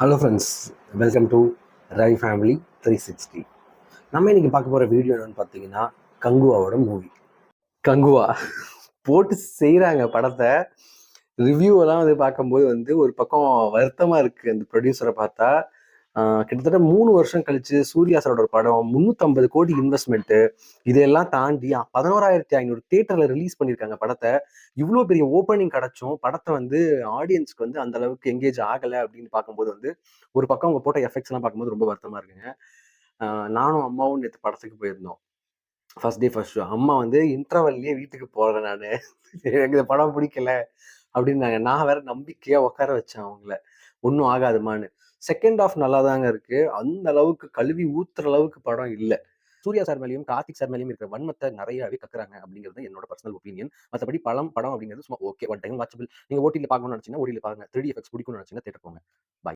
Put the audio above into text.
Hello friends, welcome to Ravi family 360. நம்ம இன்னைக்கு பார்க்க போகிற வீடியோ என்னன்னு பார்த்தீங்கன்னா, கங்குவாவோட மூவி. கங்குவா போட்டு செய்கிறாங்க படத்தை. ரிவ்யூவெல்லாம் பார்க்கும்போது ஒரு பக்கம் வருத்தமாக இருக்குது. அந்த ப்ரொடியூசரை பார்த்தா கிட்டத்தட்ட 3 வருஷம் கழிச்சு சூர்யா சாரோட ஒரு படம், 350 கோடி இன்வெஸ்ட்மெண்ட்டு, இதையெல்லாம் தாண்டி 11,500 தியேட்டரில் ரிலீஸ் பண்ணியிருக்காங்க படத்தை. இவ்வளோ பெரிய ஓப்பனிங் கிடைச்சும் படத்தை ஆடியன்ஸ்க்கு அந்த அளவுக்கு எங்கேஜ் ஆகலை அப்படின்னு பார்க்கும்போது ஒரு பக்கம் அவங்க போட்ட எஃபெக்ட்ஸ்லாம் பார்க்கும்போது ரொம்ப வருத்தமாக இருக்குங்க. நானும் அம்மாவும் நேற்று படத்துக்கு போயிருந்தோம். First day first show. அம்மா இன்டர்வல்லையே வீட்டுக்கு போகிறேன் நான், எனக்கு இந்த படம் பிடிக்கல அப்படின்னாங்க. நான் வேற நம்பிக்கையாக உட்கார வச்சேன் அவங்கள, ஒன்றும் ஆகாதுமான்னு. செகண்ட் ஆஃப் நல்லா தாங்க இருக்கு. அந்த அளவுக்கு கழுவி ஊத்துற அளவுக்கு படம் இல்லை. சூர்யா சார் மேலேயும் கார்த்திக் சார் மேலேயும் இருக்கிற வன்மத்தை நிறையவே கக்குறாங்க அப்படிங்கிறது என்னோட பர்சனல் ஒப்பீனியன். மற்றபடி படம் அப்படிங்கிறது சும்மா ஓகே, ஒன் டைம் வாட்சபிள். நீங்க ஓடியில் பார்க்கணும்னு நினைச்சீங்கன்னா ஓடியில் பாருங்க. 3D எஃபெக்ட்ஸ் பிடிக்கும்னு நினைச்சீங்கன்னா தேட்டர் போங்க. பாய்.